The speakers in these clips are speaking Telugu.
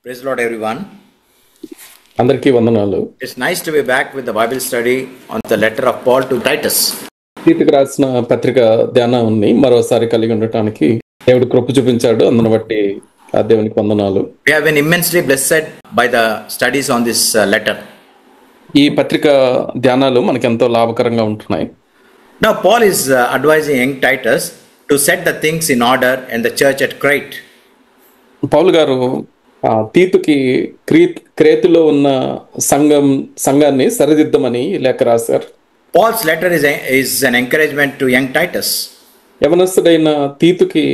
Praise the Lord, everyone. అందరికీ వందనాలు. It's nice to be back with the Bible study on the letter of Paul to Titus. తీతుకు రాసిన పత్రిక ధ్యానాన్ని మరోసారి కలిగి ఉండటానికి దేవుడు కృప చూపించాడు. అందును బట్టి ఆ దేవునికి వందనాలు. We have been immensely blessed by the studies on this letter. ఈ పత్రిక ధ్యానాలు మనకెంతో లాభకరంగా ఉంటున్నాయి. Now Paul is advising young Titus to set the things in order in the church at Crete. పౌలు గారు తీతుకి క్రేతులో ఉన్న సంఘాన్ని సరిదిద్దమని లేఖ రాశారు. Paul's letter is an encouragement to young Titus. యవనస్తుడైన తీతుకి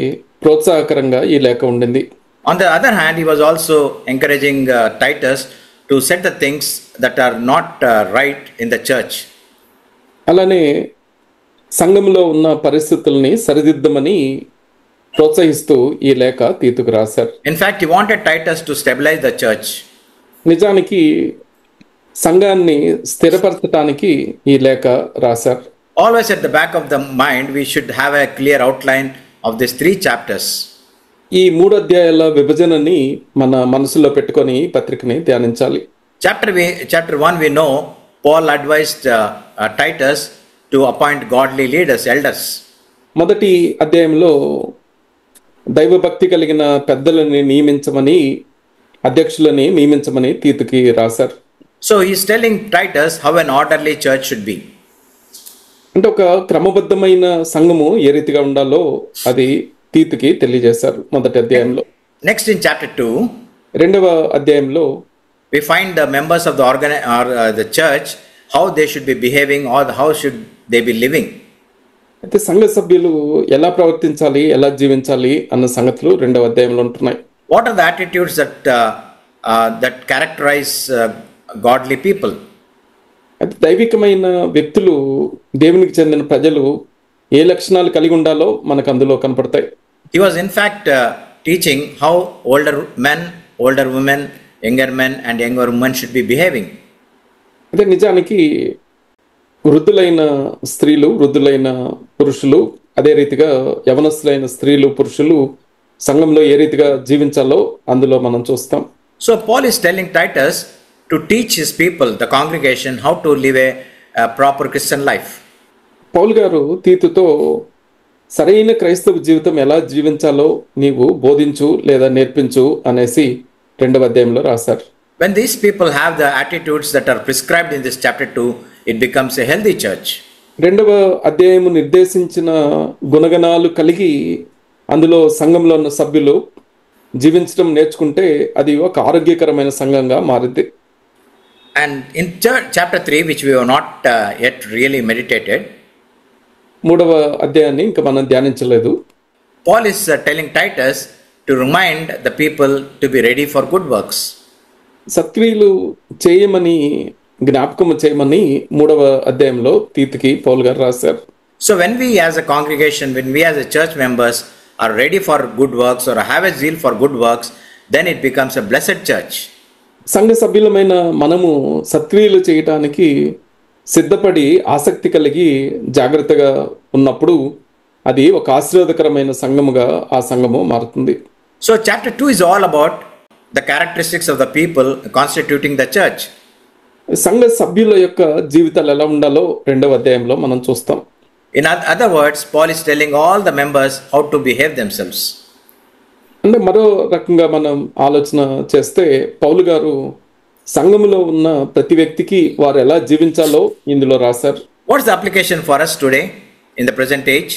ప్రోత్సాహకరంగా ఈ లేఖ ఉండింది. On the other hand, he was also encouraging Titus to set the things that are not right in the church. అలానే సంఘంలో ఉన్న పరిస్థితుల్ని సరిదిద్దమని ప్రోత్సహిస్తూ ఈ లేఖ తీతుకు రాశారు. In fact, he wanted Titus to stabilize the church. నిజానికి సంఘాన్ని స్థిరపరచడానికి ఈ లేఖ రాశారు. Always at the back of the mind, we should have a clear outline of these 3 chapters. ఈ 3 అధ్యాయాల విభజనని మన మనసులో పెట్టుకొని పత్రికని ధ్యానించాలి. Chapter 1, we know Paul advised Titus to appoint godly leaders, elders. మొదటి అధ్యాయంలో దైవభక్తి కలిగిన పెద్దలని అధ్యక్షులని నియమించమని తీతుకి రాశారు. So he is telling Titus how an orderly church should be. అంటే ఒక క్రమబద్ధమైన సంఘము ఏ రీతిగా ఉండాలో అది తీతుకి తెలియజేశారు మొదటి అధ్యాయంలో. Next in chapter 2, రెండవ అధ్యాయంలో we find the members of the church, how they should be behaving or how should they be living. అయితే సంఘ సభ్యులు ఎలా ప్రవర్తించాలి, ఎలా జీవించాలి అన్న సంగతులు రెండవ అధ్యాయంలో ఉంటున్నాయి. What are the attitudes that characterize godly people? అయితే దైవికమైన వ్యక్తులు, దేవునికి చెందిన ప్రజలు ఏ లక్షణాలు కలిగి ఉండాలో మనకు అందులో కనపడతాయి. He was in fact teaching how older men, older women, younger men and younger women should be behaving. అయితే నిజానికి వృద్ధులైన స్త్రీలు, వృద్ధులైన పురుషులు, అదే రీతిగా యవనస్తులైన స్త్రీలు, పురుషులు సంఘంలో ఏ రీతిగా జీవించాలో అందులో మనం చూస్తాం. So Paul is telling Titus to teach his people, the congregation, how to live a proper Christian life. పౌలు గారు తీతుతో సరైన క్రైస్తవ జీవితం ఎలా జీవించాలో నీవు బోధించు లేదా నేర్పించు అనేసి రెండవ అధ్యాయంలో రాశారు. When these people have the attitudes that are prescribed in this chapter 2, it becomes a healthy church. రెండవ అధ్యాయము నిర్దేశించిన గుణగణాలు కలిగి అందులో సంఘంలో ఉన్న సభ్యులు జీవించడం నేర్చుకుంటే అది ఒక ఆరోగ్యకరమైన సంఘంగా మారింది. And in chapter 3, which we have not yet really meditated, మూడవ అధ్యాయాన్ని ఇంకా మనం ధ్యానించలేదు. Paul is telling Titus to remind the people to be ready for good works. సత్క్రియలు జ్ఞాపకం చేయమని మూడవ అధ్యాయంలో తీతుకి పౌలు గారు రాశారు. So when we as a congregation, when we as a church members are ready for good works or have a zeal for good works, then it becomes a blessed church. సంఘ సభ్యులమైన మనము సత్క్రియలు చేయటానికి సిద్ధపడి ఆసక్తి కలిగి జాగ్రత్తగా ఉన్నప్పుడు అది ఒక ఆశీర్వాదకరమైన సంఘముగా ఆ సంఘము మారుతుంది. So chapter 2 is all about the characteristics of the people constituting the church. సంఘ సభ్యుల యొక్క జీవితాలు ఎలా ఉండాలో రెండవ అధ్యాయంలో మనం చూస్తాం. In other words, Paul is telling all the members how to behave themselves. అంటే మరో రకంగా మనం ఆలోచన చేస్తే పౌలు గారు సంఘములో ఉన్న ప్రతి వ్యక్తికి వారు ఎలా జీవించాలో ఇందులో రాశారు. What is the application for us today in the present age?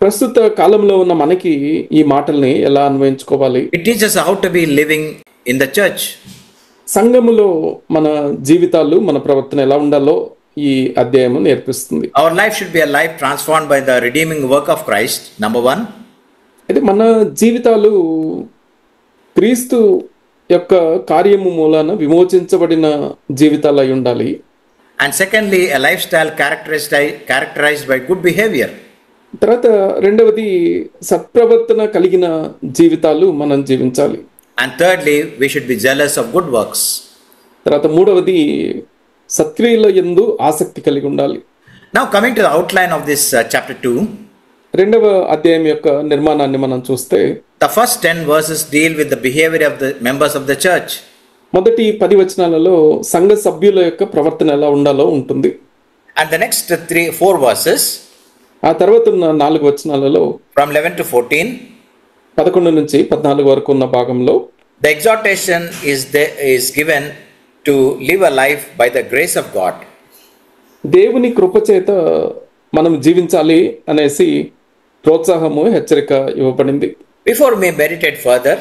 ప్రస్తుత కాలంలో ఉన్న మనకి ఈ మాటల్ని ఎలా అన్వయించుకోవాలి? It teaches how to be living in the church. సంఘములో మన జీవితాలు, మన ప్రవర్తన ఎలా ఉండాలో ఈ అధ్యాయము నేర్పిస్తుంది. Our life should be a life transformed by the redeeming work of Christ, number 1. అయితే మన జీవితాలు క్రీస్తు యొక్క కార్యము మూలాన విమోచించబడిన జీవితాలు అయి ఉండాలి. And secondly, a lifestyle characterized by good behavior. తర్వాత రెండవది సత్ప్రవర్తన కలిగిన జీవితాలు మనం జీవించాలి. And thirdly, we should be jealous of good works. తర్వాత మూడవది సత్క్రియల యందు ఆసక్తి కలిగి ఉండాలి. Now coming to the outline of this chapter 2. రెండవ అధ్యాయం యొక్క నిర్మాణాన్ని మనం చూస్తే the first 10 verses deal with the behavior of the members of the church. మొదటి 10 వచనాలలో సంఘ సభ్యుల యొక్క ప్రవర్తన ఎలా ఉండాలో ఉంటుంది. And the next 4 verses, ఆ తర్వాత ఉన్న 4 వచనాలలో from 11 to 14, 11 నుంచి 14 వరకు ఉన్న భాగంలో the exhortation is given to live a life by the grace of God. దేవుని కృపచేత మనం జీవించాలి అనేసి ప్రోత్సాహము, హెచ్చరిక ఇవ్వబడింది. Before we meditate further,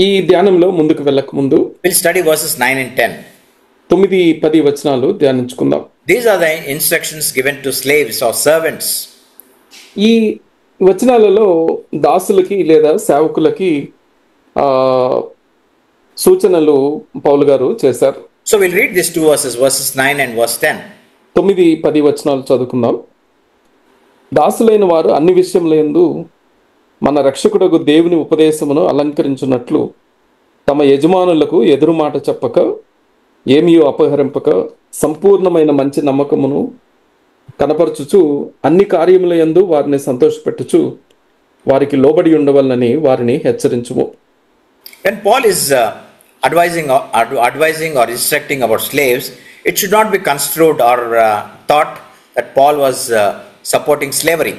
ఈ ధ్యానంలో ముందుకు వెళ్ళక ముందు we'll study verses 9 and 10. 9-10 వచనాలు ధ్యానించుకుందాం. These are the instructions given to slaves or servants. ఈ వచనాలలో దాసులకి లేదా సేవకులకి సూచనలు పౌలు గారు చేశారు. So we'll read these 2 verses, verses 9 and verse 10. 9-10 వచనాలు చదువుకుందాం. దాసులైన వారు అన్ని విషయములందు మన రక్షకుడగు దేవుని ఉపదేశమును అలంకరించున్నట్లు తమ యజమానులకు ఎదురు మాట చెప్పక, ఏమీ అపహరింపక, సంపూర్ణమైన మంచి నమ్మకమును కనపరచుచు అన్ని కార్యములందు వారిని సంతోషపెట్టుచు వారికి లోబడి ఉండవలనని వారిని హెచ్చరించుము. When Paul is advising or instructing about slaves, it should not be construed or thought that Paul was supporting slavery.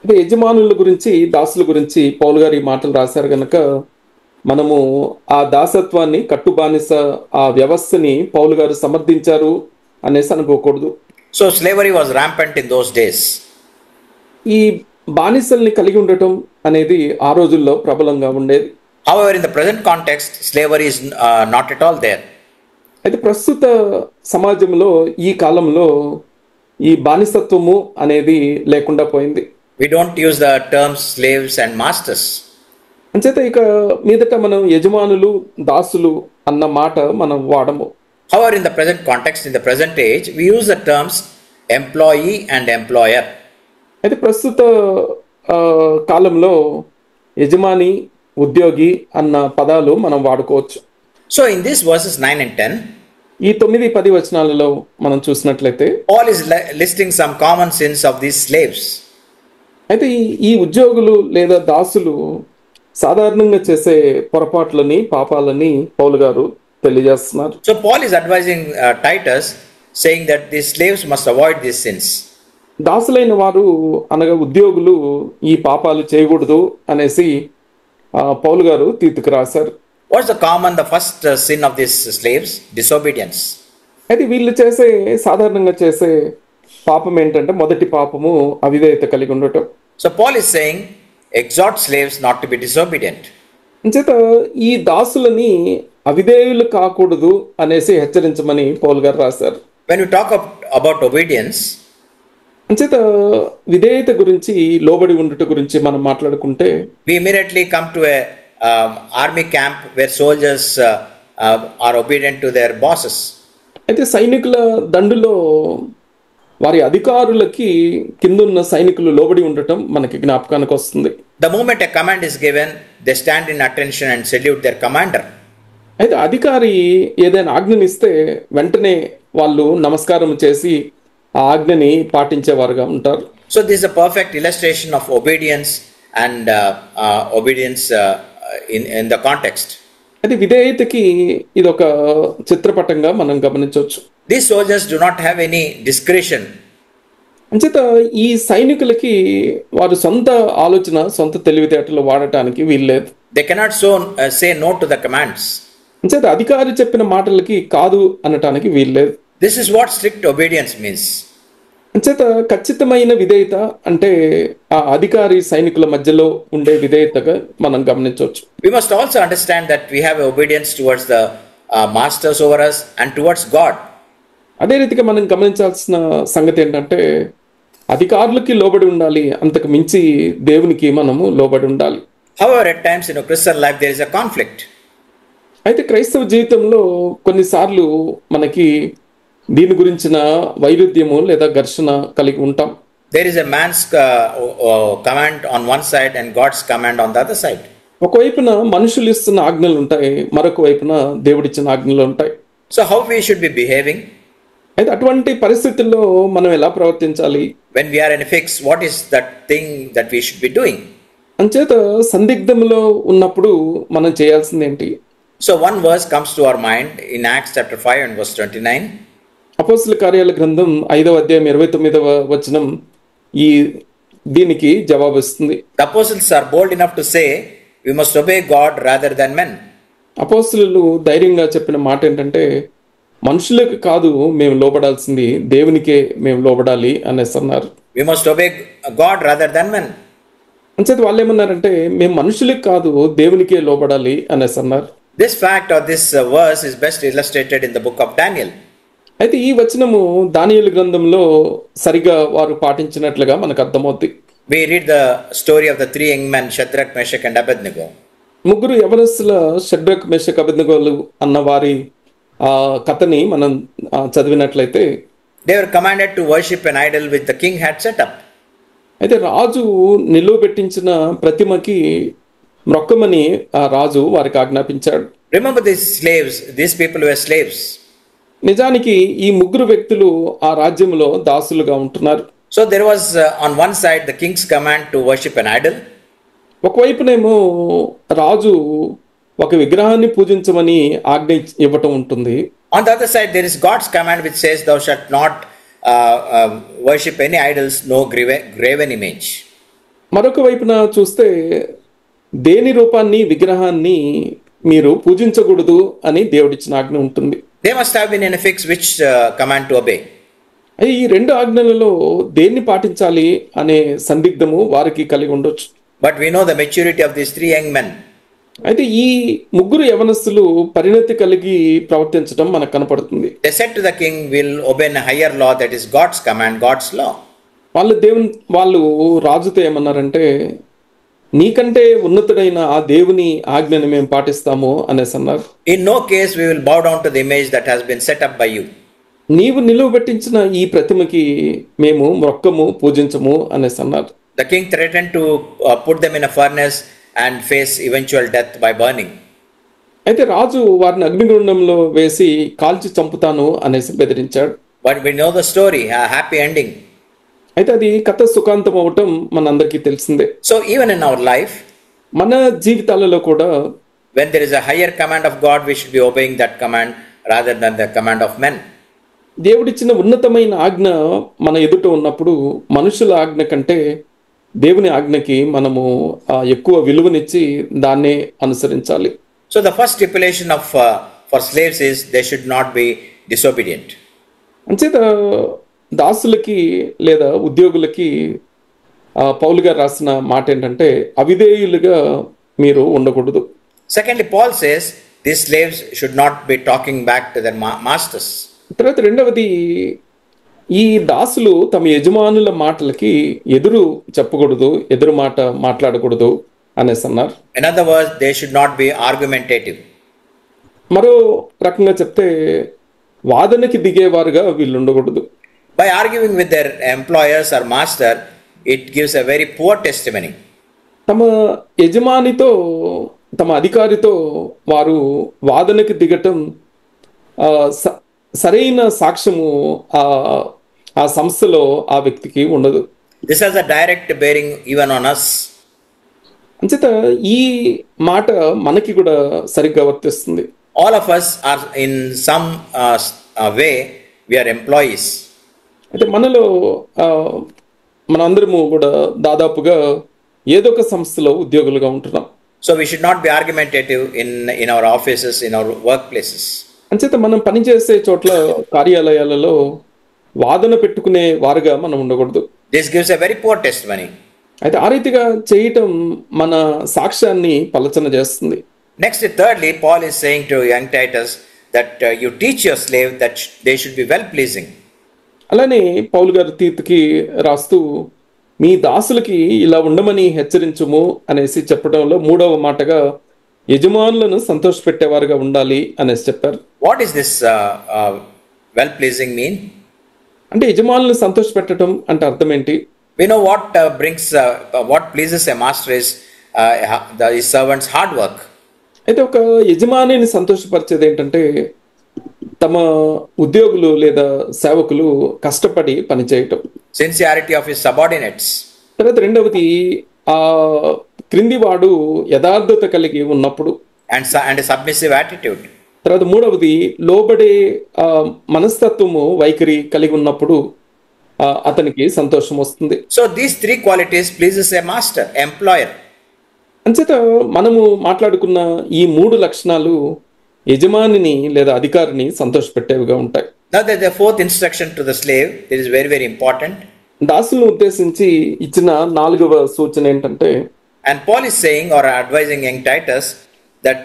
అంటే యజమానుల గురించి, దాసుల గురించి పౌలు గారు ఈ మాటలు రాశారు కనుక మనము ఆ దాసత్వాన్ని, కట్టుబానిస ఆ వ్యవస్థని పౌలు గారు సమర్థించారు అనేసి అనుకోకూడదు. So slavery was rampant in those days. ఈ బానిసల్ని కలిగి ఉండటం అనేది ఆ రోజుల్లో ప్రబలంగా ఉండేది. However, in the present context, slavery is not at all there. అయితే ప్రస్తుత సమాజంలో ఈ కాలంలో ఈ బానిసత్వము అనేది లేకుండా పోయింది. We don't use the terms slaves and masters. అంచేత ఇక మీదట మనం యజమానులు, దాసులు అన్న మాట మనం వాడము. However, in the present context, in the present age, we use the terms employee and employer. అయితే ప్రస్తుత కాలంలో యజమాని, ఉద్యోగి అన్న పదాలు మనం వాడుకోవచ్చు. So in these verses 9 and 10, ఈ 9-10 వచనాలలో మనం చూసినట్లయితే Paul is listing some common sins of these slaves. అయితే ఈ ఉద్యోగులు లేదా దాసులు సాధారణంగా చేసే పొరపాట్లని, పాపాలని పౌలు గారు తెలియజేస్తున్నారు. So Paul is advising Titus, saying that these slaves must avoid these sins. దాసులైన వారు అనగా ఉద్యోగులు ఈ పాపాలు చేయకూడదు అనేసి పౌలు గారు తీతుకు రాశారు. What's the first sin of these slaves? Disobedience. అయితే వీళ్ళు సాధారణంగా చేసే పాపం ఏంటంటే, మొదటి పాపము అవిధేయత కలిగి ఉండటం. So Paul is saying, exhort slaves not to be disobedient. అంచేత ఈ దాసులని అవిధేయులు కాకూడదు అనేసి హెచ్చరించమని పౌలు గారు రాశారు. When we talk about obedience, అంచేత విధేయత గురించి, లోబడి ఉండుట గురించి మనం మాట్లాడుకుంటే we immediately come to a army camp where soldiers are obedient to their bosses. అయితే సైనికుల దండులో వారి అధికారులకి కిందున్న సైనికులు లోబడి ఉండటం మనకి జ్ఞాపకానికి వస్తుంది. The moment a command is given, they stand in attention and salute their commander. అయితే అధికారి ఏదైనా ఆజ్ఞనిస్తే వెంటనే వాళ్ళు నమస్కారం చేసి ఆ ఆజ్ఞని పాటించేవారుగా ఉంటారు. So this is a perfect illustration of obedience and obedience in the context. అయితే విధేయతకి ఇది ఒక చిత్రపటంగా మనం గమనించవచ్చు. These soldiers do not have any discretion. అంచేత ఈ సైనికులకి వారు సొంత ఆలోచన, సొంత తెలివితేటలు వాడటానికి వీల్లేదు. They cannot say no to the commands. అంచేత అధికారి చెప్పిన మాటలకి కాదు అనటానికి వీల్లేదు. This is what strict obedience means. అంచేత ఖచ్చితమైన విధేయత అంటే ఆ అధికారి సైనికుల మధ్యలో ఉండే విధేయతగా మనం గమనించవచ్చు. We must also understand that we have obedience towards the masters over us and towards God. అదే రీతిగా మనం గమనించాల్సిన సంగతి ఏంటంటే, అధికారులకి లోబడి ఉండాలి, అంతకు మించి దేవునికి మనము లోబడి ఉండాలి. However, at times in a Christian life there is a conflict. అయితే క్రైస్తవ జీవితంలో కొన్నిసార్లు మనకి దీని గురించిన వైరుధ్యము లేదా ఘర్షణ కలిగి ఉంటాం. There is a man's command on one side and God's command on the other side. ఒకవైపున మనుషులు ఇస్తున్న ఆజ్ఞలు ఉంటాయి, మరొక వైపున దేవుడిచ్చిన ఆజ్ఞలు ఉంటాయి. So how we should be behaving? అయితే అటువంటి పరిస్థితుల్లో మనం ఎలా ప్రవర్తించాలి? When we are in a fix, what is that thing that we should be doing? అంచేత సందిగ్ధంలో ఉన్నప్పుడు మనం చేయాల్సింది ఏంటి? So one verse comes to our mind in Acts chapter 5 and verse 29. అపోస్తల కార్యాల గ్రంథం 5వ అధ్యాయం 29వ వచనం ఈ దీనికి జవాబిస్తుంది. The apostles are bold enough to say, we must obey God rather than men. అపోస్తలులు ధైర్యంగా చెప్పిన మాట ఏంటంటే, మనుషులకు కాదు మేము లోబడాల్సింది, దేవునికే మేము లోబడాలి అనేసి అన్నారు. We must obey God rather than men. అంచేత వాళ్ళు ఏమన్నారంటే, మేము మనుషులకు కాదు దేవునికే లోబడాలి అనేసి అన్నారు. This fact or this verse is best illustrated in the book of Daniel. అయితే ఈ వచనము దానియేలు గ్రంథంలో సరిగా వారు పాటించినట్లుగా మనకు అర్థమవుతుంది. We read the story of the three young men, Shadrach, Meshach and Abednego. ముగ్గురు యవనస్తుల షడ్రక్ మెషక్ అబెద్నెగోలు అన్న వారి కథని మనం చదివినట్లయితే, They were commanded to worship an idol which the king had set up. అయితే రాజు నిలువ పెట్టించిన ప్రతిమకి మ్రొక్కమని ఆ రాజు వారికి ఆజ్ఞాపించాడు. Remember these slaves, these people were slaves. నిజానికి ఈ ముగ్గురు వ్యక్తులు ఆ రాజ్యంలో దాసులుగా ఉంటున్నారు. So there was on one side the king's command to worship an idol. ఒకవైపునేమో రాజు ఒక విగ్రహాన్ని పూజించమని ఆజ్ఞ ఇవ్వటం ఉంటుంది. On the other side there is God's command which says thou shalt not worship any idols, no graven image. మరొక వైపున చూస్తే దేని రూపాన్ని విగ్రహాన్ని మీరు పూజించకూడదు అని దేవుడిచ్చిన ఆజ్ఞ ఉంటుంది. They must have been in a fix which command to obey. ఈ రెండు ఆజ్ఞలలో దేన్ని పాటించాలి అనే సందిగ్ధము వారికి కలిగి ఉండొచ్చు. But we know the maturity of these three young men. అయితే ఈ ముగ్గురు యవనస్తులు పరిణతి కలిగి ప్రవర్తించడం మనకు కనపడుతుంది. They said to the king, we'll obey a higher law, that is God's command, God's law. వాళ్ళు రాజుతో ఏమన్నారంటే, నీకంటే ఉన్నతుడైన ఆ దేవుని ఆజ్ఞని మేము పాటిస్తాము అనేసి అన్నారు. In no case we will bow down to the image that has been set up by you. నీవు నిలువబెట్టించిన ఈ ప్రతిమకి మేము మొక్కము పూజించము అనేసి అన్నారు. The king threatened to put them in a furnace and face eventual death by burning. అయితే రాజు వారిని అగ్నిగుండంలో వేసి కాల్చి చంపుతాను అనేసి బెదిరించాడు. But we know the story, a happy ending. అయితే అది కథ సుఖాంతం అవటం మనందరికీ తెలిసిందే. So even in our life, మన జీవితాలలో కూడా when there is a higher command of God, we should be obeying that command rather than the command of men. దేవుడిచ్చిన ఉన్నతమైన ఆజ్ఞ మన ఎదుట ఉన్నప్పుడు మనుషుల ఆజ్ఞ కంటే దేవుని ఆజ్ఞకి మనము ఎక్కువ విలువనిచ్చి దాన్నే అనుసరించాలి. So the first stipulation of for slaves is they should not be disobedient. అంచేత దాసులకి లేదా ఉద్యోగులకి పౌలు గారు రాసిన మాట ఏంటంటే, అవిధేయులుగా మీరు ఉండకూడదు. Secondly, Paul says these slaves should not be talking back to their masters. తర్వాత రెండవది, ఈ దాసులు తమ యజమానుల మాటలకి ఎదురు చెప్పకూడదు, ఎదురు మాట మాట్లాడకూడదు అనేసి అన్నారు. In other words, they should not be argumentative. మరో రకంగా చెప్తే వాదనకి దిగేవారుగా వీళ్ళు ఉండకూడదు. By arguing with their employers or master, it gives a very poor testimony. తమ యజమానితో, తమ అధికారితో వారు వాదనకి దిగటం సరైన సాక్ష్యము ఆ సంస్థలో ఆ వ్యక్తికి ఉండదు. This has a direct bearing even on us. అంచేత ఈ మాట మనకి కూడా సరిగ్గా వర్తిస్తుంది. All of us are in some way, we are employees. అయితే మనలో మనందరము కూడా దాదాపుగా ఏదో ఒక సంస్థలో ఉద్యోగులుగా ఉంటున్నాం. So we should not be argumentative in our offices, in our workplaces. అంచేత మనం పనిచేసే చోట్ల, కార్యాలయాలలో వాదన పెట్టుకునే వారుగా మనం ఉండకూడదు. This gives a very poor testimony. అయితే ఆ రీతిగా చేయటం మన సాక్ష్యాన్ని పలచన చేస్తుంది. Next, thirdly, Paul is saying to young Titus that you teach your slave that they should be well pleasing. అలానే పౌలు గారు తీతుకి రాస్తూ, మీ దాసులకి ఇలా ఉండమని హెచ్చరించుము అనేసి చెప్పడంలో మూడవ మాటగా యజమానులను సంతోషపెట్టేవారుగా ఉండాలి అనేసి చెప్పారు. What is this well pleasing mean? అంటే యజమానులను సంతోషపెట్టడం అంటే అర్థం ఏంటి? We know what pleases a master is his servant's hard work. అయితే ఒక యజమానిని సంతోషపరిచేది ఏంటంటే తమ ఉద్యోగులు లేదా సేవకులు కష్టపడి పనిచేయటం. sincerity of his subordinates, తర్వాత రెండవది ఆ క్రింది వాడు యథార్థత కలిగి ఉన్నప్పుడు. and a submissive attitude. తర్వాత మూడవది లోబడే మనస్తత్వము వైఖరి కలిగి ఉన్నప్పుడు అతనికి సంతోషం వస్తుంది. So these three qualities pleases a master, employer. అంచేత మనము మాట్లాడుకున్న ఈ మూడు లక్షణాలు యజమానిని లేదా అధికారిని సంతోషపెట్టేవిగా ఉంటాయి. Now the fourth instruction to the slave, it is very very important. దాసులను ఉద్దేశించి ఇచ్చిన 4వ సూచన ఏంటంటే, and Paul is saying or advising young Titus that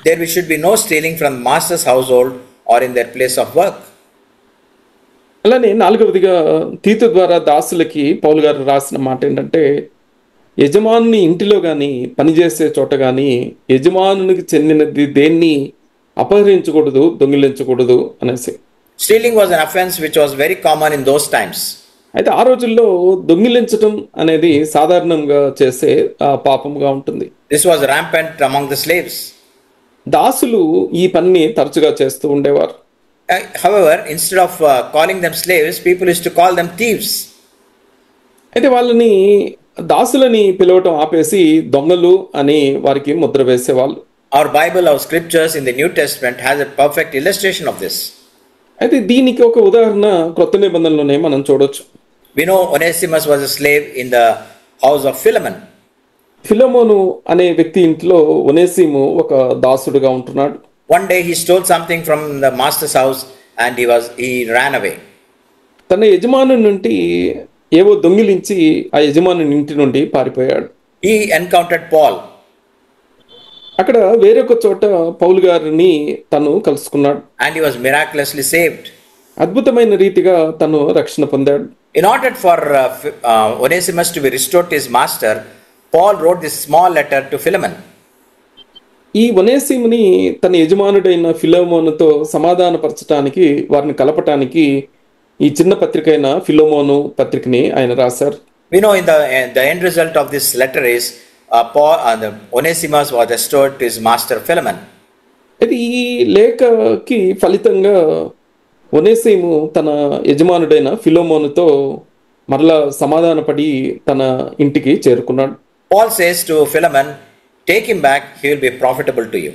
there should be no stealing from master's household or in their place of work. అలానే 4వదిగా తీతు ద్వారా దాసులకి పౌలు గారు రాసిన మాట ఏంటంటే, యజమానుని ఇంటిలో కానీ పనిచేసే చోట కానీ యజమానునికి చెందినది దేన్ని అపహరించకూడదు, దొంగిలించకూడదు అనేసి. Stealing was an offense which was very common in those times. అయితే ఆ రోజుల్లో దొంగిలించటం అనేది సాధారణంగా చేసే పాపంగా ఉంటుంది. This was rampant among the slaves. దాసులు ఈ పనిని తరచుగా చేస్తూ ఉండేవారు. However, instead of calling them slaves, people used to call them thieves. అయితే వాళ్ళని దాసులని పిలవటం ఆపేసి దొంగలు అని వారికి ముద్ర వేసేవాళ్ళు. Our Bible, our scriptures in the New Testament has a perfect illustration of this. అయితే దీనికి ఒక ఉదాహరణ క్రొత్త నిబంధనలోనే మనం చూడొచ్చు. We know Onesimus was a slave in the house of Philemon. ఫిలమోను అనే వ్యక్తి ఇంట్లో ఒనేసిము ఒక దాసుడుగా ఉంటున్నాడు. One day he stole something from the master's house and he ran away. తన యజమాను నుండి ఏవో దొంగిలించి ఆ యజమాని ఇంటి నుండి పారిపోయాడు. He encountered Paul. అక్కడ వేరొక చోట పౌలు గారిని తను కలుసుకున్నాడు. And he was miraculously saved. అద్భుతమైన రీతిగా తను రక్షణ పొందాడు. In order for Onesimus to be restored to his master, Paul wrote this small letter to Philemon. ఈ ఒనేసిముని తన యజమానుడైన ఫిలమోనుతో సమాధానపరచడానికి, వారిని కలపటానికి ఈ చిన్న పత్రిక అయిన ఫిలమోను పత్రికని ఆయన రాశారు. We know in the end result of this letter is Onesimus was restored to his master Philemon. అయితే ఈ లేఖకి ఫలితంగా ఒనేసిము తన యజమానుడైన ఫిలమోనుతో మరలా సమాధానపడి తన ఇంటికి చేరుకున్నాడు. Paul says to Philemon, take him back, he will be profitable to you.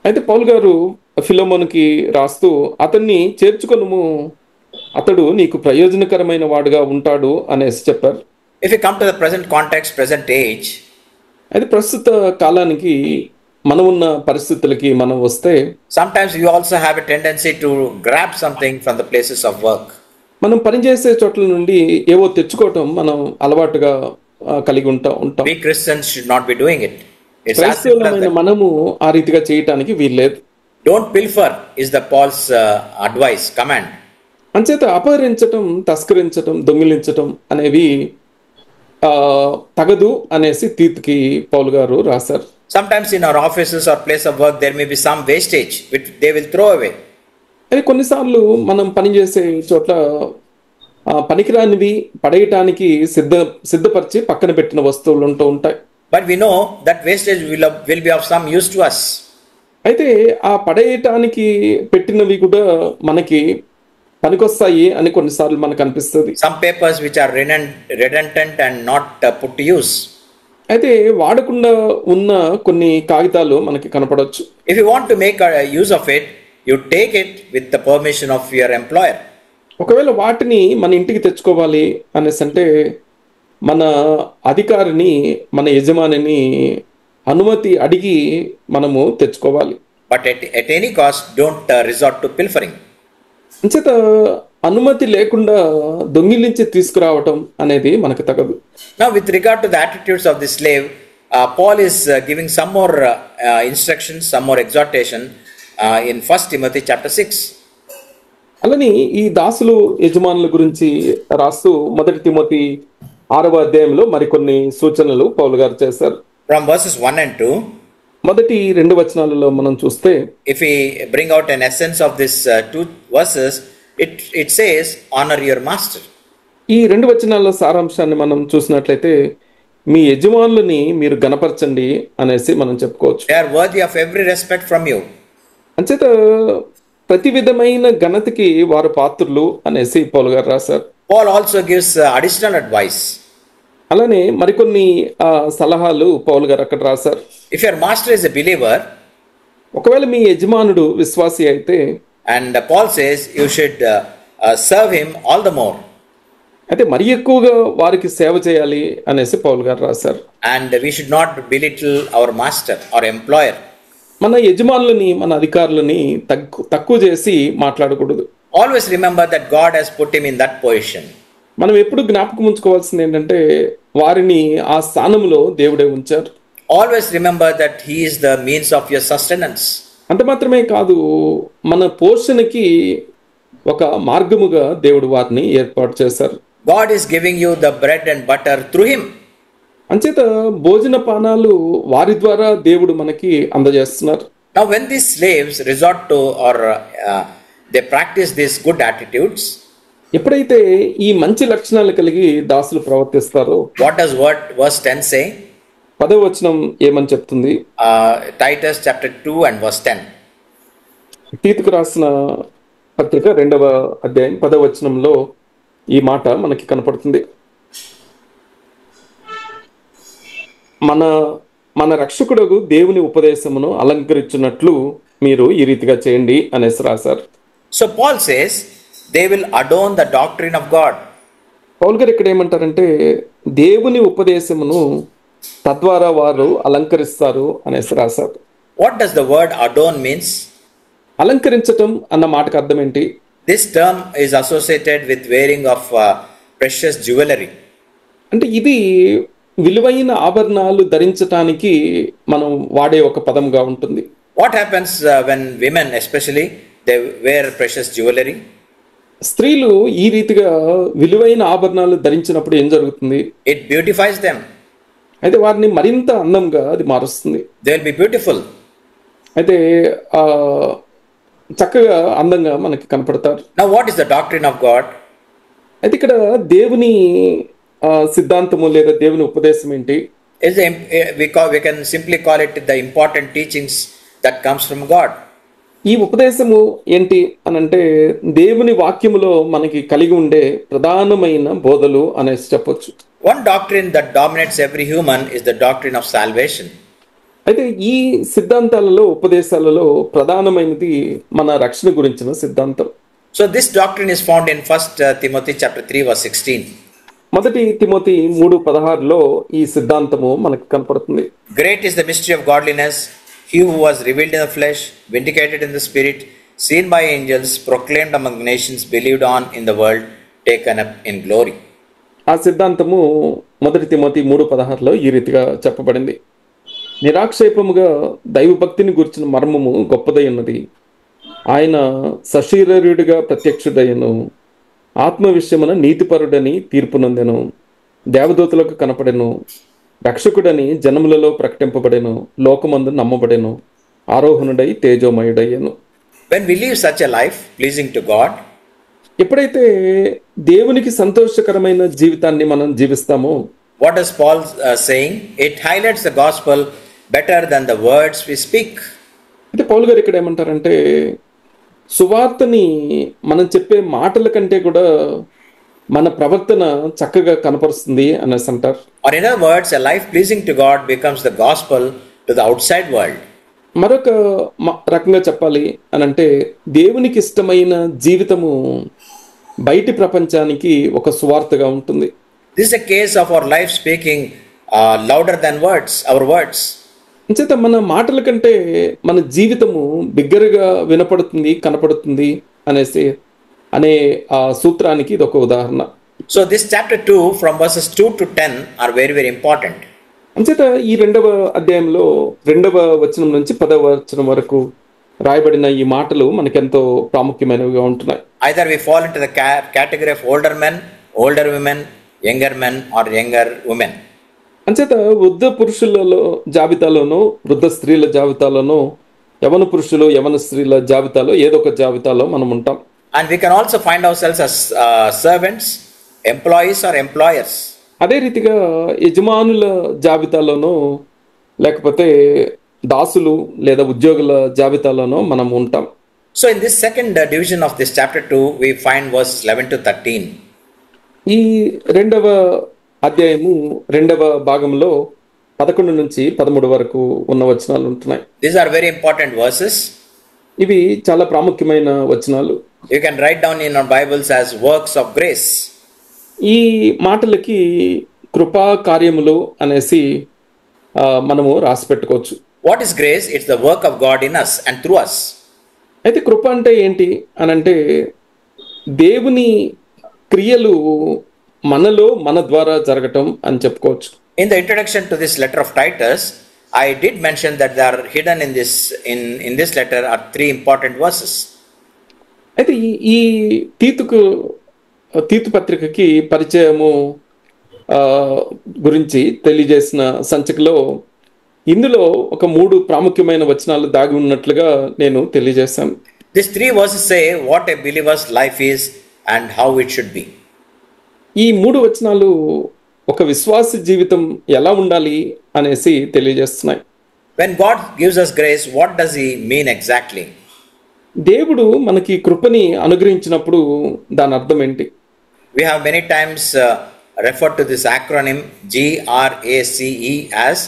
అయితే పౌలు గారు ఫిలమోనుకి రాస్తూ అతన్ని చేర్చుకొనుము, అతడు నీకు ప్రయోజనకరమైన వాడుగా ఉంటాడు అనేసి చెప్పారు. If you come to the present context, present age, అయితే ప్రస్తుత కాలానికి మనం ఉన్న పరిస్థితులకి మనం వస్తే, sometimes you also have a tendency to grab something from the places of work. మనం పనిచేసే చోట్ల నుండి ఏవో తెచ్చుకోవటం మనం అలవాటుగా కలిగి ఉంటాం. We Christians should not be doing it. క్రైస్తవులమైన మనము ఆ రీతిగా చేయటానికి వీల్లేదు. Don't pilfer is the Paul's advice, command. అంచేత అపహరించటం, తస్కరించటం, దొంగిలించటం అనేవి తగదు అనేసి తీతుకి పౌలు గారు రాశారు. Sometimes in our offices or place of work there may be some wastage which they will throw away. అది కొన్నిసార్లు మనం పనిచేసే చోట్ల పనికిరానివి పడేయటానికి సిద్ధపరిచి పక్కన పెట్టిన వస్తువులు ఉంటూ ఉంటాయి. But we know that wastage will be of some use to us. అయితే ఆ పడేయటానికి పెట్టినవి కూడా మనకి పనికొస్తాయి అని కొన్నిసార్లు మనకు అనిపిస్తుంది. Some papers which are redundant and not put to use. అయితే వాడకుండా ఉన్న కొన్ని కాగితాలు మనకి కనపడవచ్చు. If you want to make a use of it, you take it with the permission of your employer. ఒకవేళ వాటిని మన ఇంటికి తెచ్చుకోవాలి అనేసి అంటే మన అధికారిని, మన యజమానిని అనుమతి అడిగి మనము తెచ్చుకోవాలి. But at any cost, don't resort to pilfering. అంచేత అనుమతి లేకుండా దొంగిలించి తీసుకురావటం అనేది మనకు తగదు. Now with regard to the attitudes of the slave, Paul is giving some more instructions, some more exhortation in 1 Timothy chapter 6. అలాని ఈ దాసులు యజమానుల గురించి రాస్తూ 1 తిమోతి 6వ అధ్యాయంలో మరికొన్ని సూచనలు పౌలు గారు చేశారు. From verses 1 and 2, మొదటి 2 వచనాలలో మనం చూస్తే, if we bring out an essence of this 2 verses, it says, honor your master. ఈ 2 వచనాల సారాంశాన్ని మనం చూసినట్లయితే మీ యజమానులని మీరు గణపరచండి అనేసి మనం చెప్పుకోవచ్చు. They are worthy of every respect from you. అంచేత ప్రతి విధమైన ఘనతకి వారు పాత్రులు అనేసి పౌలు గారు రాశారు. Paul also gives additional advice. అలానే మరికొన్ని సలహాలు పౌలు గారు అక్కడ రాశారు. If your master is a believer, ఒకవేళ మీ యజమానుడు విశ్వాసి అయితే, and Paul says you should serve him all the more. అయితే మరి ఎక్కువగా వారికి సేవ చేయాలి అనేసి పౌలు గారు రాశారు. And we should not belittle our master or employer. మన యజమానులని, మన అధికారులని తక్కువ చేసి మాట్లాడకూడదు. Always remember that God has put him in that position. మనం ఎప్పుడు జ్ఞాపకం ఉంచుకోవాల్సింది ఏంటంటే వారిని ఆ స్థానంలో దేవుడే ఉంచారు. Always remember that he is the means of your sustenance. అంత మాత్రమే కాదు, మన పోషణకి ఒక మార్గముగా దేవుడు వారిని ఏర్పాటు చేశారు. God is giving you the bread and butter through him. అంచేత భోజన పానాలు వారి ద్వారా దేవుడు మనకి అందజేస్తున్నారు. Now when these slaves resort to or they practice these good attitudes, ఎప్పుడైతే ఈ మంచి లక్షణాలు కలిగి దాసులు ప్రవర్తిస్తారో, what does verse 10 say? 10వ వచనం ఏమని చెప్తుంది? Titus chapter 2 and verse 10. తీతుకు రాసిన పత్రిక 2వ అధ్యాయం 10వ వచనంలో ఈ మాట మనకి కనపడుతుంది. మన రక్షకుడు దేవుని ఉపదేశమును అలంకరించున్నట్లు మీరు ఈ రీతిగా చేయండి అనేసి రాశారు. So Paul says they will adorn the doctrine of God. పౌలు గారు ఇక్కడ ఏమంటారంటే దేవుని ఉపదేశమును తద్వారా వారు అలంకరిస్తారు అనేసి రాశారు. What does the word adorn means? అలంకరించటం అన్న మాటకు అర్థం ఏంటి? This term is associated with wearing of precious jewelry. అంటే ఇది విలువైన ఆభరణాలు ధరించటానికి మనం వాడే ఒక పదంగా ఉంటుంది. What happens when women especially they wear precious jewelry? స్త్రీలు ఈ రీతిగా విలువైన ఆభరణాలు ధరించినప్పుడు ఏం జరుగుతుంది? It beautifies them. అయితే వారిని మరింత అందంగా అది మారుస్తుంది. They will be beautiful. అయితే చక్కగా అందంగా మనకి కనపడతారు. Now what is the doctrine of God? అయితే ఇక్కడ దేవుని సిద్ధాంతము లేదా దేవుని ఉపదేశం ఏంటి? We can simply call it the important teachings that comes from God. ఈ ఉపదేశము ఏంటి అనంటే దేవుని వాక్యములో మనకి కలిగి ఉండే ప్రధానమైన బోధలు అనేసి చెప్పొచ్చు. One doctrine that dominates every human is the doctrine of salvation. అయితే ఈ సిద్ధాంతాలలో ఉపదేశాలలో ప్రధానమైనది మన రక్షణ గురించిన సిద్ధాంతం. So this doctrine is found in 1 Timothy chapter 3 verse 16. మొదటి తిమోతి 3:16లో ఈ సిద్ధాంతము మనకు కనపడుతుంది. Great is the mystery of godliness. He who was revealed in the flesh, vindicated in the spirit, seen by angels, proclaimed among the nations, believed on in the world, taken up in glory. ఆ సిద్ధాంతము మొదటి తిమోతి 3:16లో ఈ రీతిగా చెప్పబడింది. నిరాక్షేపముగా దైవభక్తిని గురించిన మర్మము గొప్పదై ఉన్నది. ఆయన సశరీరుడిగా ప్రత్యక్షుడయ్యను, ఆత్మ విషయమున నీతిపరుడని తీర్పు నొందెను, దేవదూతలకు కనపడెను, రక్షకుడని జనములలో ప్రకటింపబడెను, లోకమందు నమ్మబడెను, ఆరోహణుడై తేజోమయుడయ్యను. When we live such a life pleasing to God, ఎప్పుడైతే దేవునికి సంతోషకరమైన జీవితాన్ని మనం జీవిస్తామో, what is Paul saying? It highlights the gospel better than the words we speak. అయితే పౌలు గారు ఇక్కడ ఏమంటారంటే సువార్తని మనం చెప్పే మాటల కంటే కూడా మన ప్రవర్తన చక్కగా కనపరుస్తుంది అనేసి అంటారు. Or in other words, a life pleasing to God becomes the gospel to the outside world. మరొక రకంగా చెప్పాలి అని అంటే దేవునికి ఇష్టమైన జీవితము బయటి ప్రపంచానికి ఒక సువార్తగా ఉంటుంది. This is a case of our life speaking louder than words, our words. అంచేత మన మాటల కంటే మన జీవితము బిగ్గరగా వినపడుతుంది, కనపడుతుంది అనే ఆ సూత్రానికి ఇది ఒక ఉదాహరణ. So this chapter 2 from verses 2 to 10 are very very important. అంచేత ఈ 2వ అధ్యాయంలో 2వ వచనం నుంచి 10వ వచనం వరకు రాయబడిన ఈ మాటలు మనకెంతో ప్రాముఖ్యమైనవిగా ఉంటున్నాయి. Either we fall into the category of older men, older women, younger men or younger women. అంచేత వృద్ధ పురుషులలో జాబితాలోనో వృద్ధ స్త్రీల జాబితాలోనో యవన పురుషులు యవన స్త్రీల జాబితాలో ఏదో ఒక జాబితాలో మనం ఉంటాం. And we can also find ourselves as servants, employees or employers. అదే రీతిగా యజమానుల జాబితాలోనో లేకపోతే దాసులు లేదా ఉద్యోగుల జాబితాలోనో మనం ఉంటాం. So in this second division of this chapter 2, we find verses 11 to 13. ఈ రెండవ అధ్యాయము రెండవ భాగంలో 11 నుంచి 13 వరకు ఉన్న వచనాలు ఉంటున్నాయి. These are very important verses. ఇవి చాలా ప్రాముఖ్యమైన వచనాలు. You can write down in our Bibles as works of grace. ఈ మాటలకి కృపా కార్యములు అనేసి మనము రాసి పెట్టుకోవచ్చు. What is grace? It's the work of God in us and through us. అయితే కృప అంటే ఏంటి అని అంటే దేవుని క్రియలు మనలో మన ద్వారా జరగటం అని చెప్పుకోవచ్చు. In the introduction to this letter of Titus, I did mention that there are hidden in this letter are 3 important verses. అయితే ఈ తీతు పత్రికకి పరిచయము గురించి తెలియజేసిన సంచికలో ఇందులో ఒక 3 ప్రాముఖ్యమైన వచనాలు దాగి ఉన్నట్లుగా నేను తెలియజేశాను. These 3 verses say what a believer's life is and how it should be. ఈ 3 వచనాలు ఒక విశ్వాస జీవితం ఎలా ఉండాలి అనేసి తెలియజేస్తున్నాయి. When God gives us grace, what does he mean exactly? దేవుడు మనకి కృపని అనుగ్రహించినప్పుడు దాని అర్థం ఏంటి? We have many times referred to this acronym GRACE as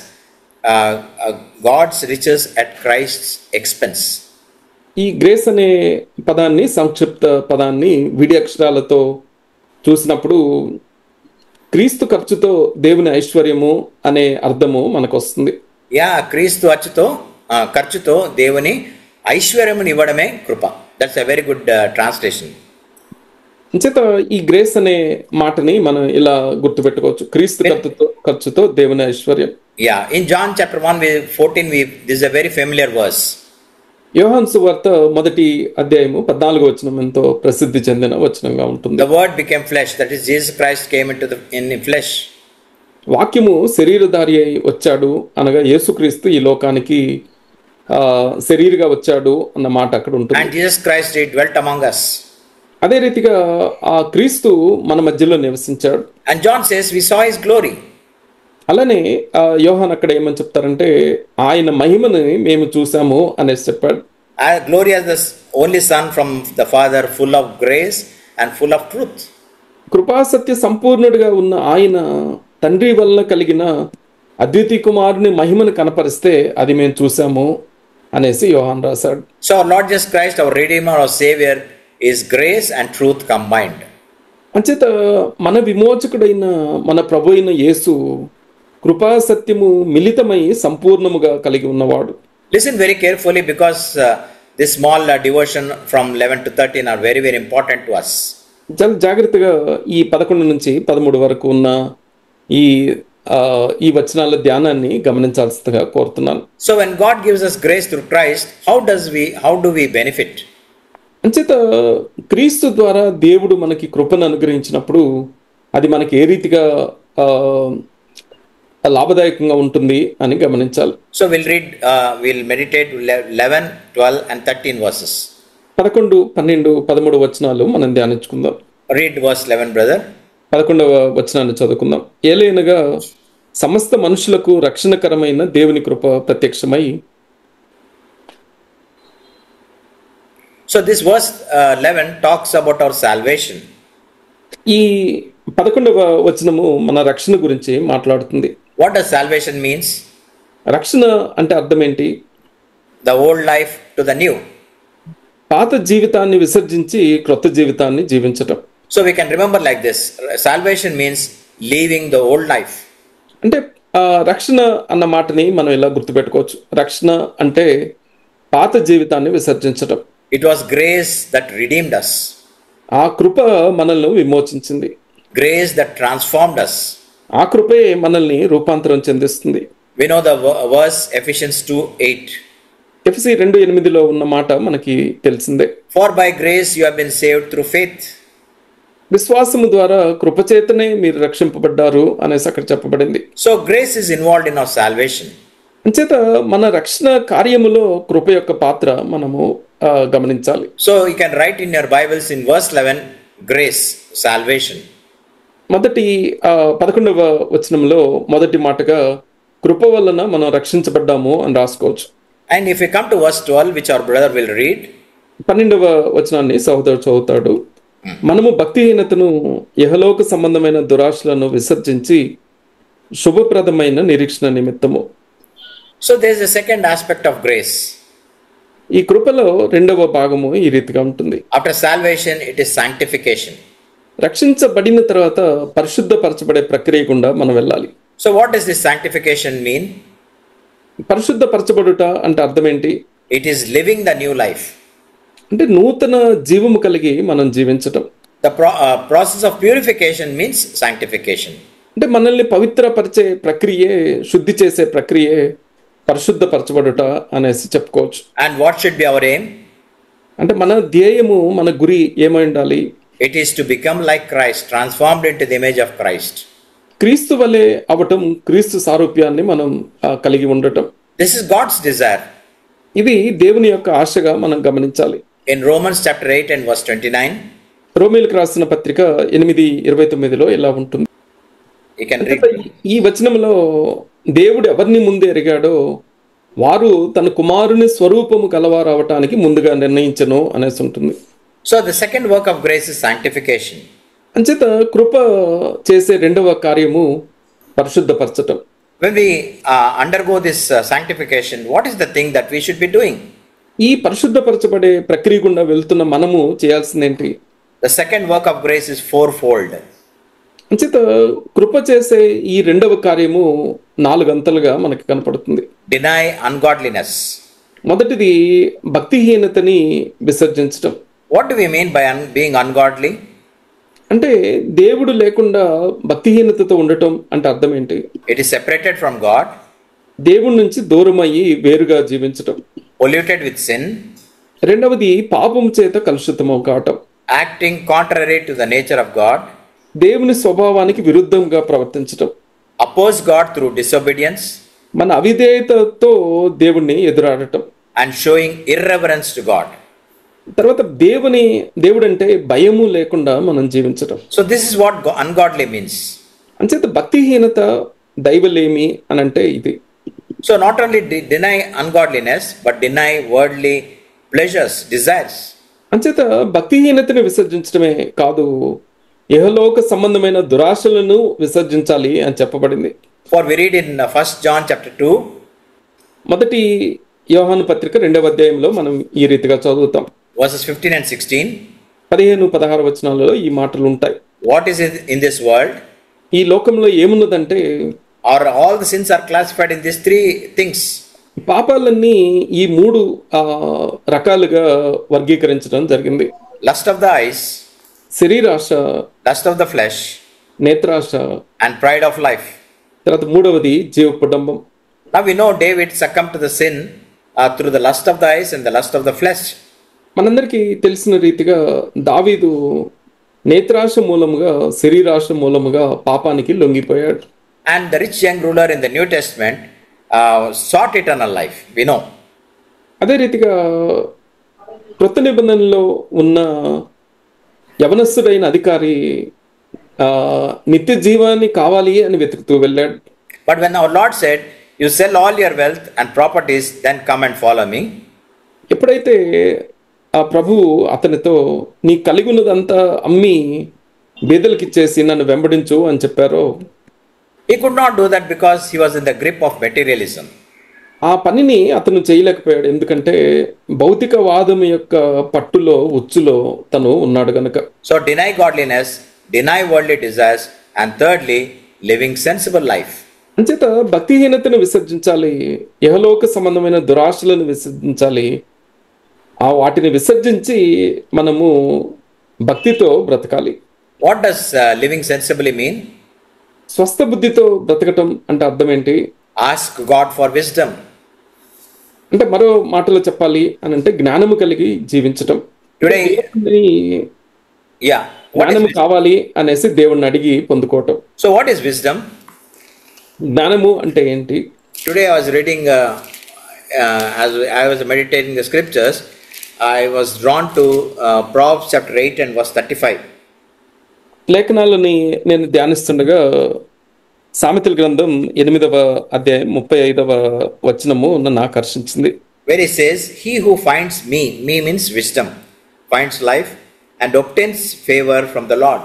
God's riches at Christ's expense. ఈ గ్రేస్ అనే పదాన్ని సంక్షిప్త పదాన్ని విడి అక్షరాలతో చూసినప్పుడు క్రీస్తు ఖర్చుతో దేవుని ఐశ్వర్యము అనే అర్థము మనకు వస్తుంది. క్రీస్తు ఖర్చుతో దేవుని ఐశ్వర్యముని ఇవ్వడమే కృప. That's a very good translation. అంచేత ఈ గ్రేస్ అనే మాటని మనం ఇలా గుర్తుపెట్టుకోవచ్చు, క్రీస్తు ఖర్చుతో దేవుని ఐశ్వర్యం. In John chapter 1:14 this is a very familiar verse. యోహాను సువార్త మొదటి అధ్యాయము 14వ వచనం ఎంతో ప్రసిద్ధి చెందిన వచనంగా ఉంటుంది. The word became flesh, that is Jesus Christ came in flesh. వాక్యము శరీరధారి అయి వచ్చాడు అనగా యేసుక్రీస్తు ఈ లోకానికి శరీరగా వచ్చాడు అన్న మాట అక్కడ ఉంటుంది. And Jesus Christ dwelt among us. అదే రీతిగా ఆ క్రీస్తు మన మధ్యలో నివసించాడు. And John says we saw his glory. అలానే యోహాన్ అక్కడ ఏమని చెప్తారంటే ఆయన మహిమను మేము చూసాము అనేసి చెప్పాడు. Glory as the only son from the Father, full of grace and full of truth. కృపాసత్య సంపూర్ణుడిగా ఉన్న ఆయన తండ్రి వల్ల కలిగిన అద్వితీయ కుమారుని మహిమను కనపరిస్తే అది మేము చూసాము అనేసి యోహాన్ రాశాడు. So our Lord Jesus Christ, our Redeemer, our Savior, is grace and truth combined. అంచేత మన విమోచకుడైన మన ప్రభు అయిన యేసు కృపా సత్యము మిళితమై సంపూర్ణముగా కలిగి ఉన్నవాడు. Listen very carefully because this small devotion from 11 to 13 are very very important to us. చాలా జాగ్రత్తగా ఈ 11 నుంచి 13 వరకు ఉన్న ఈ వచనాల ధ్యానాన్ని గమనించాల్సిందిగా కోరుతున్నాను. So when God gives us grace through Christ, how do we benefit? అంచేత క్రీస్తు ద్వారా దేవుడు మనకి కృపను అనుగ్రహించినప్పుడు అది మనకి ఏ రీతిగా లాభదాయకంగా ఉంటుంది అని గమనించాలి. So we'll meditate 11, 12 and 13 verses. 11, 12, 13 వచనాలు మనం ధ్యానించుకుందాం. Read verse 11, brother. 11వ వచనాన్ని చదువుకుందాం. ఏలైనగా సమస్త మనుషులకు రక్షణకరమైన దేవుని కృప ప్రత్యక్షమై. So this verse 11 talks about our salvation. ఈ 11వ వచనము మన రక్షణ గురించి మాట్లాడుతుంది. What does salvation means? రక్షణ అంటే అర్థం ఏంటి? The old life to the new. పాత జీవితాన్ని విసర్జించి క్రొత్త జీవితాన్ని జీవించటం. So we can remember like this. Salvation means leaving the old life. అంటే రక్షణ అన్న మాటని మనం ఇలా గుర్తుపెట్టుకోవచ్చు. రక్షణ అంటే పాత జీవితాన్ని విసర్జించటం. It was grace that redeemed us. ఆ కృప మనల్ని విమోచించింది. Grace that transformed us. ఆ కృపే మనల్ని రూపాంతరం చెందిస్తుంది. We know the verse Ephesians 2:8. ఎఫెసీ 2:8లో ఉన్న మాట మనకి తెలిసిందే. For by grace you have been saved through faith. విశ్వాసము ద్వారా కృపచేతనే మీరు రక్షింపబడ్డారు అనేసి అక్కడ చెప్పబడింది. So grace is involved in our salvation. అంచేత మన రక్షణ కార్యములో కృప యొక్క పాత్ర మనము గమనించాలి. So you can write in your Bibles in verse 11 grace, salvation. మొదటి 11వ వచనంలో మొదటి మాటగా కృప వలన మనం రక్షించబడ్డాము అని రాసుకోవచ్చు. And if we come to verse 12, which our brother will read, 12వ వచనాన్ని సహోదరుడు చదువుతాడు. మనము భక్తిహీనతను, యహలోక సంబంధమైన దురాశలను విసర్జించి శుభప్రదమైన నిరీక్షణ నిమిత్తము. So there is a second aspect of grace. ఈ కృపలో రెండవ భాగము ఈ రీతిగా ఉంటుంది. After salvation, it is sanctification. రక్షించబడిన తర్వాత పరిశుద్ధపరచబడే ప్రక్రియ గుండా మనం వెళ్ళాలి. So what does this sanctification mean? పరిశుద్ధపరచబడుట అంటే అర్థం ఏంటి? It is living the new life. అంటే నూతన జీవము కలిగి మనం జీవించటం. The process of purification means sanctification. అంటే మనల్ని పవిత్రపరిచే ప్రక్రియే, శుద్ధి చేసే ప్రక్రియే పరిశుద్ధపరచబడుట అనేసి చెప్పుకోవచ్చు. And what should be our aim? అంటే మన ధ్యేయము, మన గురి ఏమై ఉండాలి? It is to become like Christ, transformed into the image of Christ. క్రీస్తు వలె అవటం, క్రీస్తు సారూప్యాన్ని మనం కలిగి ఉండటం. This is God's desire. ఇది దేవుని యొక్క ఆశగా మనం గమనించాలి. In Romans chapter 8 and verse 29, రోమీయులకు రాసిన పత్రిక 8:29లో ఇలా ఉంటుంది. you can read. ఈ వచనంలో దేవుడు ఎవరిని ముందు ఎరిగాడో వారు తన కుమారుని స్వరూపము కలవారు అవటానికి ముందుగా నిర్ణయించను అనేసి ఉంటుంది. So the second work of grace is sanctification. అంచేత కృప చేసే రెండవ కార్యము పరిశుద్ధపరచటం. When we undergo this sanctification, what is the thing that we should be doing? ఈ పరిశుద్ధపరచబడే ప్రక్రియ గుండా వెళ్తున్న మనము చేయాల్సిందేంటి? The second work of grace is fourfold. అంచేత కృప చేసే ఈ రెండవ కార్యము 4 అంతలుగా మనకి కనపడుతుంది. Deny ungodliness. మొదటిది భక్తిహీనతని విసర్జించటం. What do we mean by being ungodly? అంటే దేవుడు లేకుండా భక్తిహీనతతో ఉండటం అంటే అర్థం ఏంటి? It is separated from God, దేవుడి నుంచి దూరం అయ్యి వేరుగా జీవించటం. polluted with sin, రెండవది పాపం చేత కలుషితము కావటం. acting contrary to the nature of God, దేవుని స్వభావానికి విరుద్ధంగా ప్రవర్తించటం. oppose God through disobedience, మన అవిధేయతతో దేవుణ్ణి ఎదురాడటం. and showing irreverence to God. తర్వాత దేవుడంటే భయము లేకుండా మనం జీవించటం. So this is what ungodly means. అంచేత భక్తిహీనత, దైవలేమి అని అంటే ఇది. So not only deny ungodliness, but deny worldly pleasures, desires. అంచేత భక్తిహీనతను విసర్జించడమే కాదు, యెహోలోక సంబంధమైన దురాశలను విసర్జించాలి అని చెప్పబడింది. For we read in 1 John chapter 2, మొదటి యోహాను పత్రిక 2వ అధ్యాయంలో మనం ఈ రీతిగా చదువుతాం. verses 15 and 16. 15-16 వచనాలలో ఈ మాటలు ఉంటాయి. What is it in this world? ఈ లోకంలో ఏమున్నదంటే, Or all the sins are classified in these 3 things. పాపాలన్నీ ఈ 3 రకాలుగా వర్గీకరించడం జరిగింది. Lust of the eyes, శరీరాశ, lust of the flesh, నేత్రాశ, and pride of life. తర్వాత 3వది జీవపుడంబం. Now we know David succumbed to the sin through the lust of the eyes and the lust of the flesh. మనందరికీ తెలిసిన రీతిగా దావీదు నేత్రాశ మూలముగా, శరీరాశ మూలముగా పాపానికి లొంగిపోయాడు. And the rich young ruler in the New Testament sought eternal life. We know. అదే రీతిగా కృత నిబంధనలో ఉన్న యవనస్తుడైన అధికారి నిత్య జీవాన్ని కావాలి అని వెతుకుతూ వెళ్ళాడు. But when our Lord said, "You sell all your wealth and properties, then come and follow me," ఎప్పుడైతే ఆ ప్రభువు అతనితో నీ కలిగి ఉన్నదంతా అమ్మి బీదలకి ఇచ్చేసి నన్ను వెంబడించు అని చెప్పారో, he could not do that because he was in the grip of materialism. ఆ పనిని అతను చేయలేకపోయాడు. ఎందుకంటే భౌతికవాదం యొక్క పట్టులో, ఉచ్చులో తను ఉన్నాడు గనుక. So deny godliness, deny worldly desires, and thirdly, living sensible life. అంచేత భక్తిహీనతను విసర్జించాలి, యెహోలోక సంబంధమైన దురాశలను విసర్జించాలి. వాటిని విసర్జించి మనము భక్తితో బ్రతకాలి. What does living sensibly mean? స్వస్థ బుద్ధితో బ్రతకటం అంటే అర్థం ఏంటి? Ask God for wisdom. అంటే మరో మాటలో చెప్పాలి అని అంటే జ్ఞానము కలిగి జీవించటం. Today, yeah. జ్ఞానము కావాలి అనేసి దేవుణ్ణి అడిగి పొందుకోవటం. So what is wisdom? జ్ఞానము అంటే ఏంటి? Today I was reading, as I was meditating the scriptures, I was drawn to Proverbs chapter 8 and verse 35. లేఖనాలని నేను ధ్యానిస్తుండగా సామెతల గ్రంథం 8వ అధ్యాయం 35వ వచనము నన్ను ఆకర్షించింది. where he says, "He who finds me means wisdom, finds life and obtains favor from the Lord."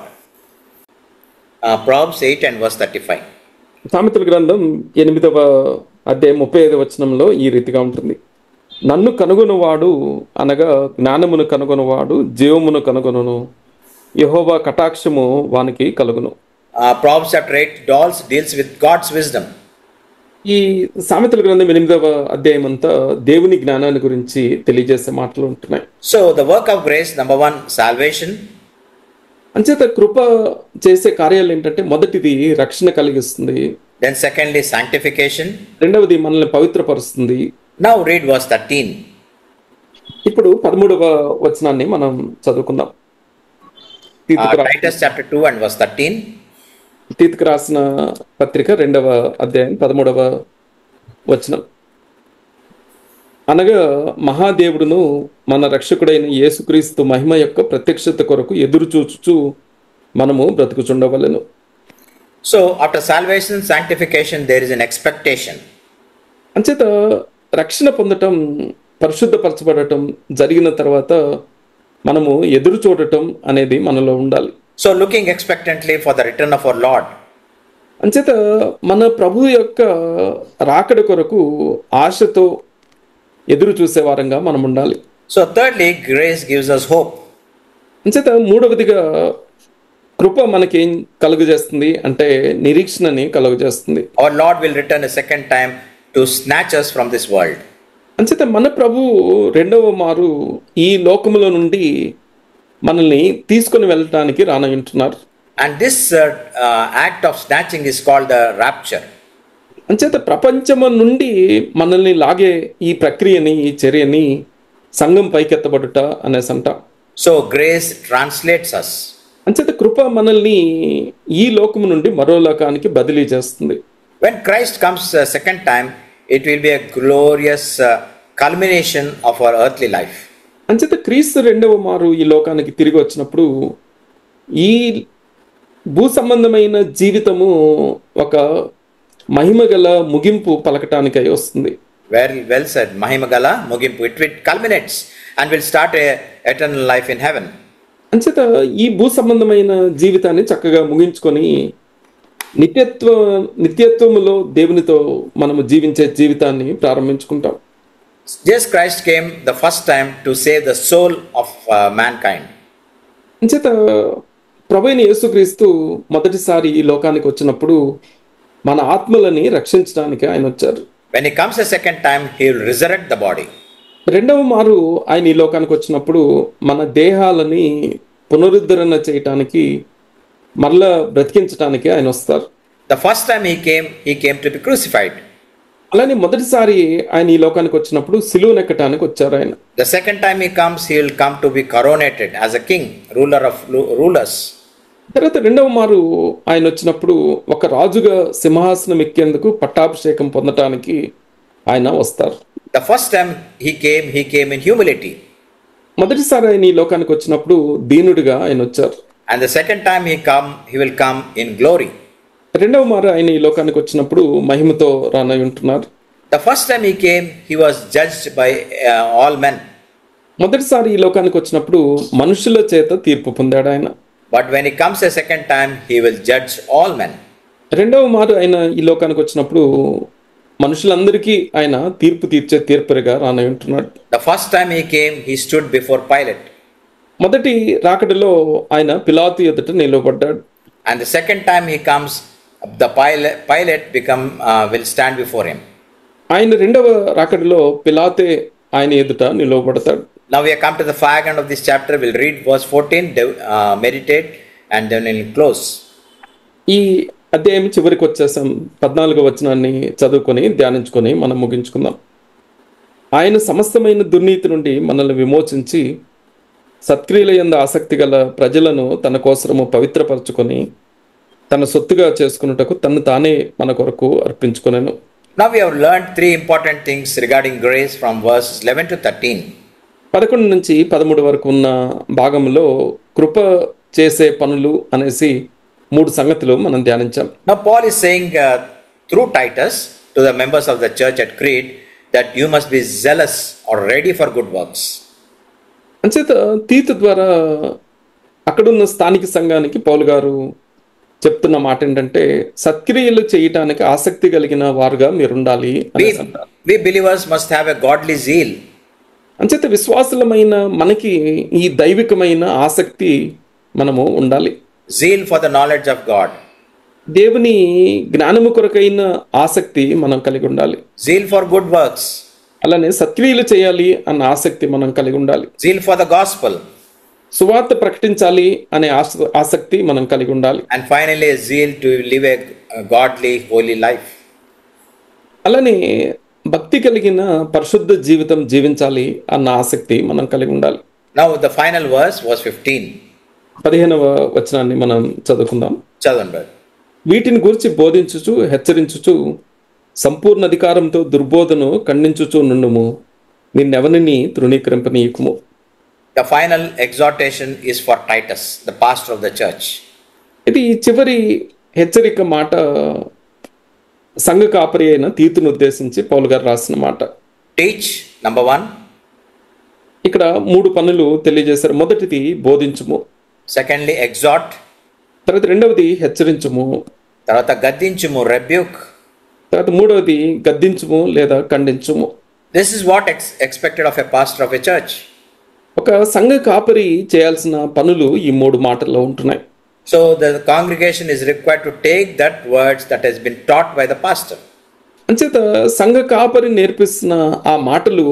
Proverbs 8 and verse 35. సామెతల గ్రంథం 8వ అధ్యాయం 35వ వచనంలో ఈ రీతిగా ఉంటుంది. నన్ను కనుగొనువాడు అనగా జ్ఞానమును కనుగొనువాడు జీవమును కనుగొనును, యెహోవా కటాక్షము వానికి కలుగును. Proverbs chapter 8 deals with God's wisdom. ఈ సామెతల గ్రంథం 8వ అధ్యాయం అంతా దేవుని జ్ఞానాన్ని గురించి తెలియజేసే మాటలు ఉంటున్నాయి. So the work of grace, number 1, salvation. అంచేత కృప చేసే కార్యాలు ఏంటంటే మొదటిది రక్షణ కలిగిస్తుంది, Then secondly, sanctification. రెండవది మనల్ని పవిత్రపరుస్తుంది. Now read verse 13. ఇప్పుడు 13వ వచనాన్ని మనం చదువుకుందాం. Titus chapter 2 and verse 13. తీతుకు రాసిన పత్రిక 2వ అధ్యాయం 13వ వచనం. అనగా మహాదేవుడును మన రక్షకుడైన యేసుక్రీస్తు మహిమ యొక్క ప్రత్యక్షత కొరకు ఎదురు చూచుచు మనము బ్రతుకుచుండవలెను. So after salvation, sanctification, there is an expectation. అంచేత రక్షణ పొందటం, పరిశుద్ధపరచబడటం జరిగిన తర్వాత మనము ఎదురు చూడటం అనేది మనలో ఉండాలి. So looking expectantly for the return of our Lord. అంచేత మన ప్రభు యొక్క రాకడ కొరకు ఆశతో ఎదురు చూసే వారంగా మనం ఉండాలి. So thirdly, grace gives us hope. అంచేత మూడవదిగా కృప మనకేం కలుగజేస్తుంది అంటే నిరీక్షణని కలుగజేస్తుంది. Our Lord will return a second time to snatch us from this world. అంచేత మన ప్రభు రెండవ మారు ఈ లోకములో నుండి మనల్ని తీసుకొని వెళ్ళటానికి రానయ్యుంటున్నారు. And this act of snatching is called the rapture. అంచేత ప్రపంచము నుండి మనల్ని లాగే ఈ ప్రక్రియని, ఈ చర్యని సంఘం పైకెత్తబడుట అనేసి అంటాం. So grace translates us. అంచేత కృప మనల్ని ఈ లోకము నుండి మరో లోకానికి బదిలీ చేస్తుంది. When Christ comes second time, it will be a glorious culmination of our earthly life. అంచేత క్రీస్తు రెండవ మారు ఈ లోకానికి తిరిగి వచ్చినప్పుడు ఈ భూ సంబంధమైన జీవితము ఒక మహిమగల ముగింపు పలకటానికై వస్తుంది. Very well said. Mahimagala Mugimpu. It culminates and will start a eternal life in heaven. అంచేత ఈ భూ సంబంధమైన జీవితాన్ని చక్కగా ముగించుకొని నిత్యత్వములో దేవునితో మనము జీవించే జీవితాన్ని ప్రారంభించుకుంటాం. Jesus Christ came the first time to save the soul of mankind. అంచేత ప్రభువైన యేసుక్రీస్తు మొదటిసారి ఈ లోకానికి వచ్చినప్పుడు మన ఆత్మలని రక్షించడానికి ఆయన వచ్చారు. When he comes a second time, he will resurrect the body. రెండవ మారు ఆయన ఈ లోకానికి వచ్చినప్పుడు మన దేహాలని పునరుద్ధరణ చేయటానికి మరలా బ్రతికించడానికి ఆయన వస్తారు. The first time he came to be crucified. అలానే మొదటిసారి ఆయన ఈ లోకానికి వచ్చినప్పుడు సిలువనెక్కటానికి వచ్చారు ఆయన. The second time he comes, he will come to be coronated as a king, ruler of rulers. తర్వాత రెండవ మారు ఆయన వచ్చినప్పుడు ఒక రాజుగా సింహాసనం ఎక్కేందుకు పట్టాభిషేకం పొందటానికి ఆయన వస్తారు. The first time he came in humility. మొదటిసారి ఆయన ఈ లోకానికి వచ్చినప్పుడు దీనుడిగా ఆయన వచ్చారు. And the second time he will come in glory. రెండవ మారు ఆయన ఈ లోకానికి వచ్చినప్పుడు మహిమతో రానై ఉంటున్నారు. The first time he came, he was judged by all men. మొదటిసారి ఈ లోకానికి వచ్చినప్పుడు మనుషుల చేత తీర్పు పొందాడు ఆయన. But when he comes a second time, he will judge all men. రెండవ మారు ఆయన ఈ లోకానికి వచ్చినప్పుడు మనుషులందరికీ ఆయన తీర్పు తీర్చే తీర్పుగా రానై ఉంటున్నాడు. The first time he came, he stood before Pilate. మొదటి రాకడలో ఆయన పిలాతు ఎదుట నిలబడ్డాడు. And the second time he comes, the Pilate will stand before him. ఆయన రెండవ రాకడలో పిలాతే ఆయన ఎదుట నిలవబడతాడు. Now we have come to the fag end of this chapter. We'll read verse 14, meditate, and then we'll close. ఈ అధ్యాయం చివరికి వచ్చేసాం. 14వ వచనాన్ని చదువుకొని ధ్యానించుకొని మనం ముగించుకుందాం. ఆయన సమస్తమైన దుర్నీతి నుండి మనల్ని విమోచించి సత్క్రియల యందు ఆసక్తి గల ప్రజలను తన కోసము పవిత్రపరచుకొని తన సొత్తుగా చేసుకున్నటకు తను తానే మన కొరకు అర్పించుకొనెను. Now we have learned three important things regarding grace from verses 11 to 13. 11 నుంచి 13 వరకు ఉన్న భాగంలో కృప చేసే పనులు అనేసి 3 సంగతులు మనం ధ్యానించాం. Now Paul is saying through Titus to the members of the church at Crete that you must be zealous or ready for good works. అంచేత తీతు ద్వారా అక్కడున్న స్థానిక సంఘానికి పౌలు గారు చెప్తున్న మాట ఏంటంటే సత్క్రియలు చేయటానికి ఆసక్తి కలిగిన వారుగా మీరు ఉండాలి అనేసి అంటారు. We believers must have a godly zeal. అంచేత విశ్వాసులమైన మనకి ఈ దైవికమైన ఆసక్తి మనము ఉండాలి. Zeal for the knowledge of God. దేవుని జ్ఞానము కొరకైన ఆసక్తి మనం కలిగి ఉండాలి. Zeal for good works. అలానే సత్క్రియలు చేయాలి అన్న ఆసక్తి మనం కలిగి ఉండాలి. Zeal for the gospel. సువార్త ప్రకటించాలి అనే ఆసక్తి మనం కలిగి ఉండాలి. And finally, a zeal to live a godly, holy life. అలానే భక్తి కలిగిన పరిశుద్ధ జీవితం జీవించాలి అన్న ఆసక్తి మనం కలిగి ఉండాలి. Now the final verse, verse 15. 15వ వచనాన్ని మనం చదువుకుందాం. చదవండి. వీటిని గురించి బోధించుచు హెచ్చరించుచు సంపూర్ణ అధికారంతో దుర్బోధను ఖండించుచు నుండుము, నిన్నెవరిని తృణీకరింపనీయకుము. The final exhortation is for Titus, the pastor of the church. ఇది చివరి హెచ్చరిక మాట సంఘ కాపరి అయిన తీతును ఉద్దేశించి పౌలు గారు రాసిన మాట. Teach, number 1. ఇక్కడ 3 పనులు తెలియజేశారు. మొదటిది బోధించుము, Secondly, exhort. తర్వాత రెండవది హెచ్చరించుము, తర్వాత గద్దించుము, rebuke. తర్వాత మూడవది గద్దించుము లేదా ఖండించుము. This is what expected of a pastor of a church. ఒక సంఘ కాపరి చేయాల్సిన పనులు ఈ 3 మాటల్లో ఉంటున్నాయి. So the congregation is required to take that words that has been taught by the pastor. అంచేత సంఘ కాపరి నేర్పిస్తున్న ఆ మాటలు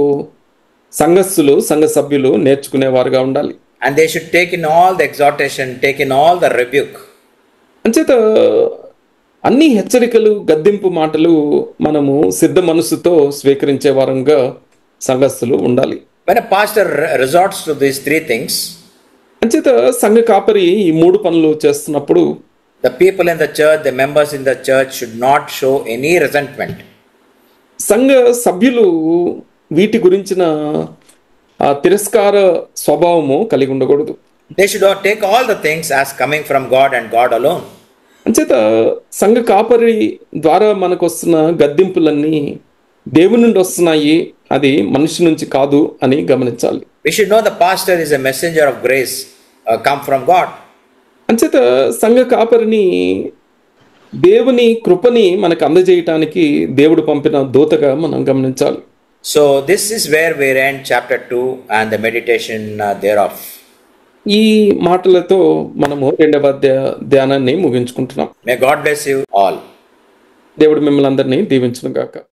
సంఘస్థులు సంఘ సభ్యులు నేర్చుకునేవారుగా ఉండాలి. And they should take in all the exhortation, take in all the rebuke. అంచేత అన్ని హెచ్చరికలు గద్దింపు మాటలు మనము సిద్ధ మనసుతో స్వీకరించే వారంగా సంఘస్థులు ఉండాలి. When a pastor resorts to these 3 things, అంచేత సంఘ కాపరి ఈ 3 పనులు చేస్తున్నప్పుడు the people in the church, the members in the church should not show any resentment. సంఘ సభ్యులు వీటి గురించిన ఆ తిరస్కార స్వభావము కలిగి ఉండకూడదు. They should take all the things as coming from God and God alone. అంచేత సంఘ కాపరి ద్వారా మనకు వస్తున్న గద్దింపులన్నీ దేవుని నుండి వస్తున్నాయి, అది మనిషి నుంచి కాదు అని గమనించాలి. We should know the pastor is a messenger of grace, come from God. అంచేత సంఘ కాపరిని దేవుని కృపని మనకు అందజేయటానికి దేవుడు పంపిన దూతగా మనం గమనించాలి. So this is where we end chapter 2 and the meditation thereof. ఈ మాటలతో మనము 2వ ధ్యానాన్ని ముగించుకుంటున్నాం. May God bless you all. దేవుడు మిమ్మల్ని అందరినీ దీవించును గాక.